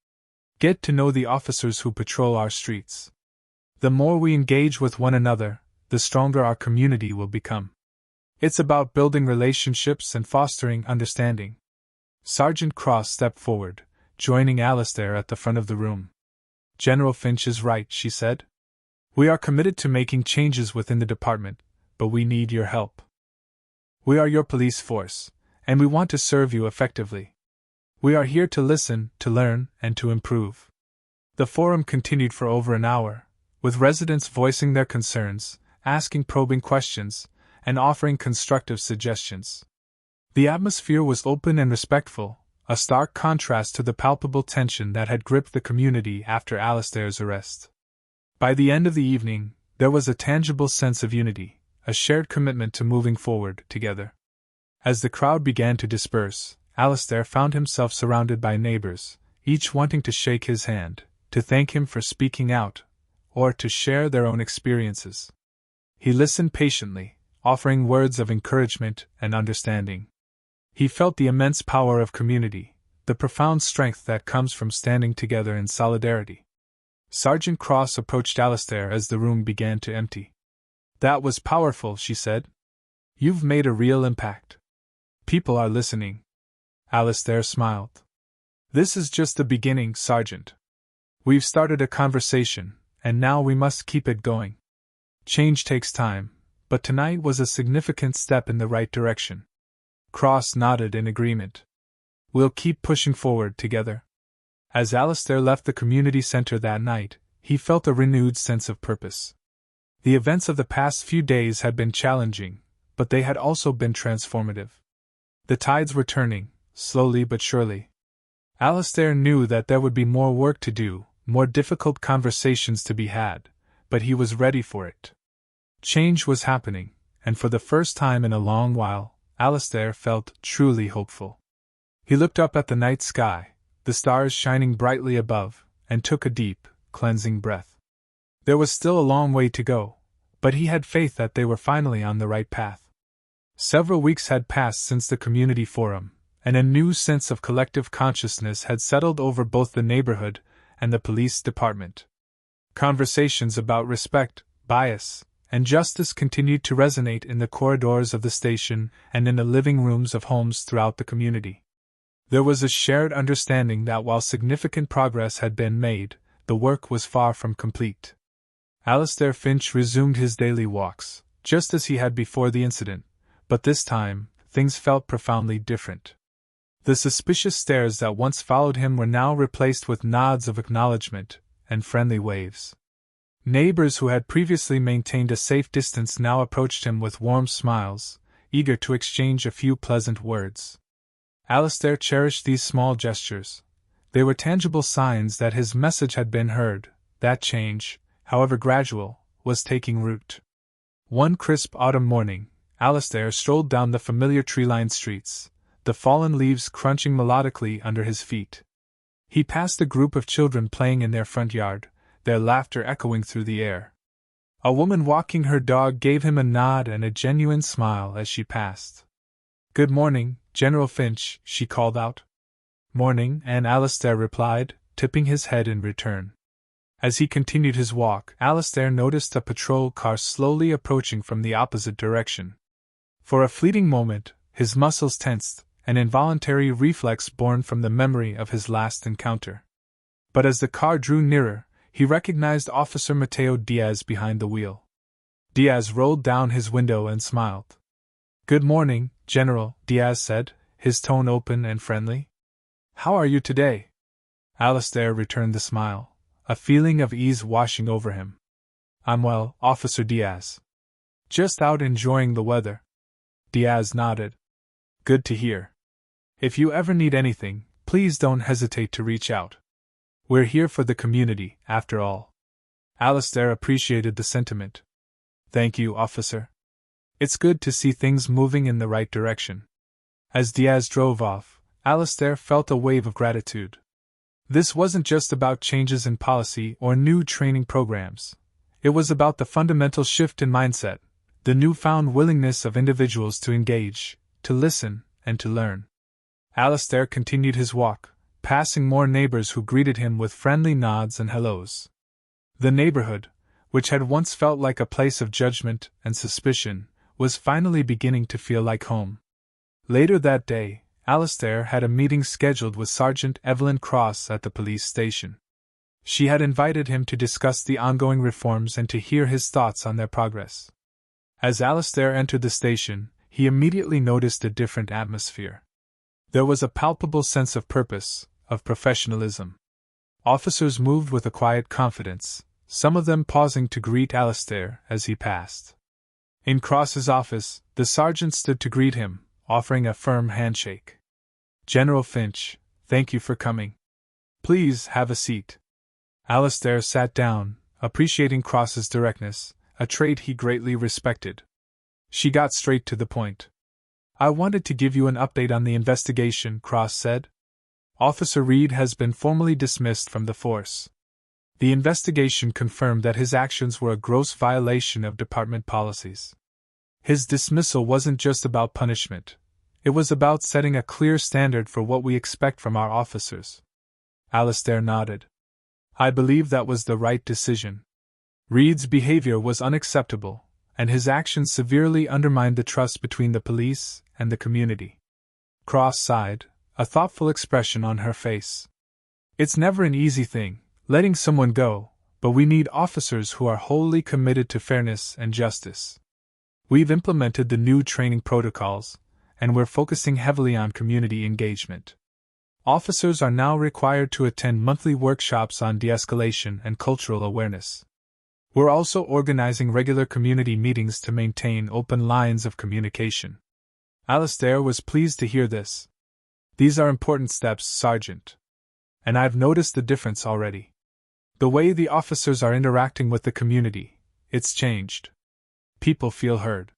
Get to know the officers who patrol our streets. The more we engage with one another, the stronger our community will become. It's about building relationships and fostering understanding." Sergeant Cross stepped forward, joining Alistair at the front of the room. "General Finch is right," she said. "We are committed to making changes within the department, but we need your help. We are your police force, and we want to serve you effectively. We are here to listen, to learn, and to improve." The forum continued for over an hour, with residents voicing their concerns, asking probing questions, and offering constructive suggestions. The atmosphere was open and respectful, a stark contrast to the palpable tension that had gripped the community after Alistair's arrest. By the end of the evening, there was a tangible sense of unity, a shared commitment to moving forward together. As the crowd began to disperse, Alistair found himself surrounded by neighbors, each wanting to shake his hand, to thank him for speaking out, or to share their own experiences. He listened patiently, offering words of encouragement and understanding. He felt the immense power of community, the profound strength that comes from standing together in solidarity. Sergeant Cross approached Alistair as the room began to empty. "That was powerful," she said. "You've made a real impact. People are listening." Alistair smiled. "This is just the beginning, Sergeant. We've started a conversation, and now we must keep it going. Change takes time, but tonight was a significant step in the right direction." Cross nodded in agreement. "We'll keep pushing forward together." As Alistair left the community center that night, he felt a renewed sense of purpose. The events of the past few days had been challenging, but they had also been transformative. The tides were turning, slowly but surely. Alistair knew that there would be more work to do, more difficult conversations to be had, but he was ready for it. Change was happening, and for the first time in a long while, Alistair felt truly hopeful. He looked up at the night sky, the stars shining brightly above, and took a deep, cleansing breath. There was still a long way to go, but he had faith that they were finally on the right path. Several weeks had passed since the community forum, and a new sense of collective consciousness had settled over both the neighborhood and the police department. Conversations about respect, bias, and justice continued to resonate in the corridors of the station and in the living rooms of homes throughout the community. There was a shared understanding that while significant progress had been made, the work was far from complete. Alistair Finch resumed his daily walks, just as he had before the incident, but this time, things felt profoundly different. The suspicious stares that once followed him were now replaced with nods of acknowledgement and friendly waves. Neighbors who had previously maintained a safe distance now approached him with warm smiles, eager to exchange a few pleasant words. Alistair cherished these small gestures. They were tangible signs that his message had been heard, that change, however gradual, was taking root. One crisp autumn morning, Alistair strolled down the familiar tree-lined streets, the fallen leaves crunching melodically under his feet. He passed a group of children playing in their front yard, their laughter echoing through the air. A woman walking her dog gave him a nod and a genuine smile as she passed. "Good morning, General Finch," she called out. "Morning," and Alistair replied, tipping his head in return. As he continued his walk, Alistair noticed a patrol car slowly approaching from the opposite direction. For a fleeting moment, his muscles tensed, an involuntary reflex born from the memory of his last encounter. But as the car drew nearer, he recognized Officer Mateo Diaz behind the wheel. Diaz rolled down his window and smiled. "Good morning, General," Diaz said, his tone open and friendly. "How are you today?" Alistair returned the smile, a feeling of ease washing over him. "I'm well, Officer Diaz. Just out enjoying the weather." Diaz nodded. "Good to hear. If you ever need anything, please don't hesitate to reach out. We're here for the community, after all." Alistair appreciated the sentiment. "Thank you, officer. It's good to see things moving in the right direction." As Diaz drove off, Alistair felt a wave of gratitude. This wasn't just about changes in policy or new training programs. It was about the fundamental shift in mindset, the newfound willingness of individuals to engage, to listen, and to learn. Alistair continued his walk, passing more neighbors who greeted him with friendly nods and hellos. The neighborhood, which had once felt like a place of judgment and suspicion, was finally beginning to feel like home. Later that day, Alistair had a meeting scheduled with Sergeant Evelyn Cross at the police station. She had invited him to discuss the ongoing reforms and to hear his thoughts on their progress. As Alistair entered the station, he immediately noticed a different atmosphere. There was a palpable sense of purpose, of professionalism. Officers moved with a quiet confidence, some of them pausing to greet Alistair as he passed. In Cross's office, the sergeant stood to greet him, offering a firm handshake. "General Finch, thank you for coming. Please have a seat." Alistair sat down, appreciating Cross's directness, a trait he greatly respected. She got straight to the point. "I wanted to give you an update on the investigation," Cross said. "Officer Reed has been formally dismissed from the force. The investigation confirmed that his actions were a gross violation of department policies. His dismissal wasn't just about punishment. It was about setting a clear standard for what we expect from our officers." Alistair nodded. "I believe that was the right decision. Reed's behavior was unacceptable, and his actions severely undermined the trust between the police and the community." Cross sighed, a thoughtful expression on her face. It's never an easy thing, letting someone go, but we need officers who are wholly committed to fairness and justice. We've implemented the new training protocols, and we're focusing heavily on community engagement. Officers are now required to attend monthly workshops on de-escalation and cultural awareness. We're also organizing regular community meetings to maintain open lines of communication. Alistair was pleased to hear this. These are important steps, Sergeant. And I've noticed the difference already. The way the officers are interacting with the community, it's changed. People feel heard.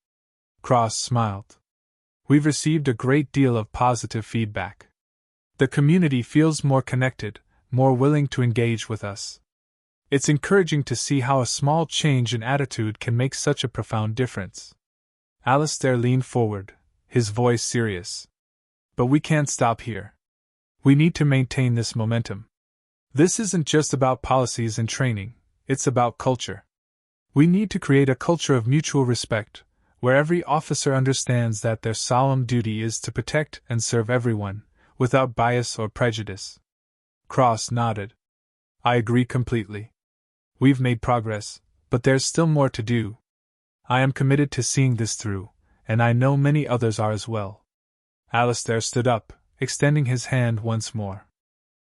Cross smiled. We've received a great deal of positive feedback. The community feels more connected, more willing to engage with us. It's encouraging to see how a small change in attitude can make such a profound difference. Alistair leaned forward, his voice serious. But we can't stop here. We need to maintain this momentum. This isn't just about policies and training, it's about culture. We need to create a culture of mutual respect, where every officer understands that their solemn duty is to protect and serve everyone, without bias or prejudice. Cross nodded. I agree completely. We've made progress, but there's still more to do. I am committed to seeing this through, and I know many others are as well. Alistair stood up, extending his hand once more.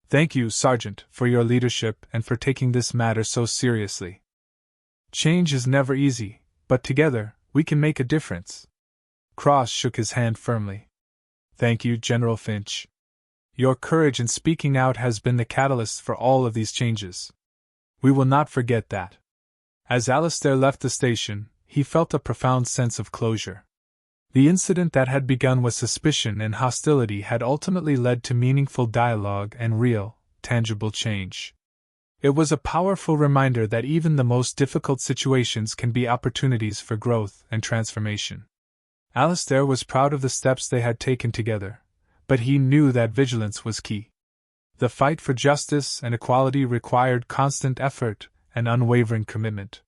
Thank you, Sergeant, for your leadership and for taking this matter so seriously. Change is never easy, but together, we can make a difference. Cross shook his hand firmly. Thank you, General Finch. Your courage in speaking out has been the catalyst for all of these changes. We will not forget that. As Alistair left the station, he felt a profound sense of closure. The incident that had begun with suspicion and hostility had ultimately led to meaningful dialogue and real, tangible change. It was a powerful reminder that even the most difficult situations can be opportunities for growth and transformation. Alistair was proud of the steps they had taken together, but he knew that vigilance was key. The fight for justice and equality required constant effort and unwavering commitment.